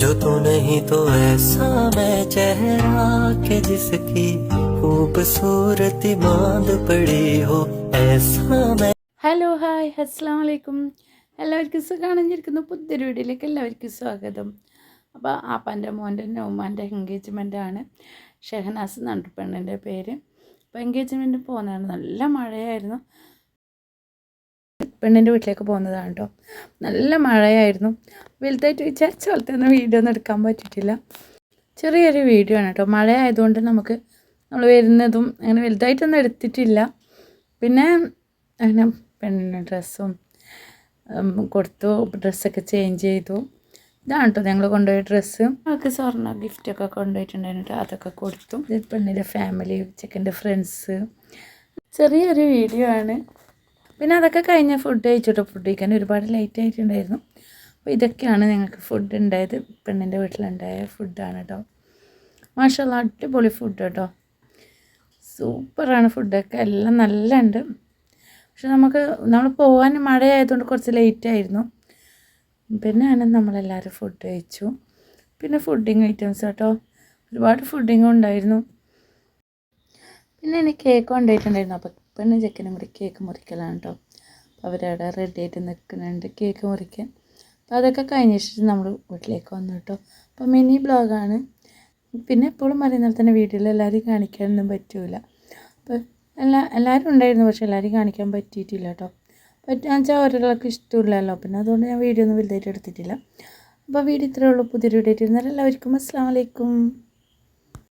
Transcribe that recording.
जो तू नहीं तो ऐसा मैं चेहरा के जिसकी खूबसूरती बांध पड़ी हो ऐसा मैं. ഹലോ ഹായ് അസ്സലാമു അലൈക്കും. എല്ലാവർക്കും സുഖമാണെന്നിരിക്കുന്നു. പുതിയൊരു വീഡിയോയിലേക്ക് എല്ലാവർക്കും സ്വാഗതം. അപ്പോൾ ആപ്പാൻ്റെ മോൻ്റെ നൗമാൻ്റെ എൻഗേജ്മെൻറ്റാണ്. ഷെഹനാസ് എന്നാണ് പെണ്ണിൻ്റെ പേര്. അപ്പോൾ എൻഗേജ്മെൻറ്റ് പോകുന്നതാണ്. നല്ല മഴയായിരുന്നു. പെണ്ണിൻ്റെ വീട്ടിലേക്ക് പോകുന്നതാണ് കേട്ടോ. നല്ല മഴയായിരുന്നു. വലുതായിട്ട് വിചാരിച്ച പോലത്തെ ഒന്നും വീഡിയോ ഒന്നും എടുക്കാൻ പറ്റിയിട്ടില്ല. ചെറിയൊരു വീഡിയോ ആണ് കേട്ടോ. മഴ ആയതുകൊണ്ട് നമ്മൾ വരുന്നതും അങ്ങനെ വലുതായിട്ടൊന്നും എടുത്തിട്ടില്ല. പിന്നെ അങ്ങനെ പെണ്ണിന് ഡ്രസ്സും കൊടുത്തു. ഡ്രസ്സൊക്കെ ചേഞ്ച് ചെയ്തു. ഇതാണ് കേട്ടോ ഞങ്ങൾ കൊണ്ടുപോയ ഡ്രസ്സ്. അവർക്ക് സ്വർണ്ണ ഗിഫ്റ്റൊക്കെ കൊണ്ടുപോയിട്ടുണ്ടായിരുന്നു. അതൊക്കെ കൊടുത്തു. പെണ്ണിൻ്റെ ഫാമിലി, ചെക്കൻ്റെ ഫ്രണ്ട്സ്. ചെറിയൊരു വീഡിയോ ആണ്. പിന്നെ അതൊക്കെ കഴിഞ്ഞ് ഫുഡ് കഴിച്ചിട്ടോ. ഫുഡ് കഴിക്കാൻ ഒരുപാട് ലേറ്റ് ആയിട്ടുണ്ടായിരുന്നു. അപ്പോൾ ഇതൊക്കെയാണ് ഞങ്ങൾക്ക് ഫുഡ് ഉണ്ടായത്. പെണ്ണിൻ്റെ വീട്ടിലുണ്ടായ ഫുഡാണ് കേട്ടോ. മാഷാഅല്ലാഹ് അടിപൊളി ഫുഡ് കേട്ടോ. സൂപ്പറാണ് ഫുഡൊക്കെ. എല്ലാം നല്ല ഉണ്ട്. പക്ഷെ നമ്മൾ പോകാൻ മഴയായതുകൊണ്ട് കുറച്ച് ലേറ്റായിരുന്നു. പിന്നെയാണ് നമ്മളെല്ലാവരും ഫുഡ് കഴിച്ചു. പിന്നെ ഫുഡിങ് ഐറ്റംസ് കേട്ടോ. ഒരുപാട് ഫുഡിങ്ങും ഉണ്ടായിരുന്നു. പിന്നെ എനിക്ക് കേക്ക് കൊണ്ടുപോയിട്ടുണ്ടായിരുന്നു. അപ്പോൾ പെണ്ണും ചെക്കനും കൂടി കേക്ക് മുറിക്കലാണ് കേട്ടോ. അപ്പോൾ അവരവിടെ റെഡി ആയിട്ട് നിൽക്കുന്നുണ്ട് കേക്ക് മുറിക്കാൻ. അപ്പോൾ അതൊക്കെ കഴിഞ്ഞിട്ട് നമ്മൾ വീട്ടിലേക്ക് വന്നു കേട്ടോ. അപ്പോൾ മിനി ബ്ലോഗാണ്. പിന്നെ എപ്പോഴും പറയുന്ന പോലെ തന്നെ വീഡിയോയിൽ എല്ലാവരും കാണിക്കാനൊന്നും പറ്റില്ല. അപ്പോൾ എല്ലാവരും ഉണ്ടായിരുന്നു. പക്ഷെ എല്ലാവരും കാണിക്കാൻ പറ്റിയിട്ടില്ല കേട്ടോ. പറ്റുകയെന്ന് വെച്ചാൽ ഓരോരാൾക്ക് ഇഷ്ടമില്ലല്ലോ. പിന്നെ അതുകൊണ്ട് ഞാൻ വീഡിയോ ഒന്നും വലുതായിട്ട് എടുത്തിട്ടില്ല. അപ്പോൾ വീഡിയോ ഇത്രയേ ഉള്ളൂ. പുതിയൊരു വീഡിയോ ആയിട്ട് എല്ലാവർക്കും അസ്സലാമു അലൈക്കും.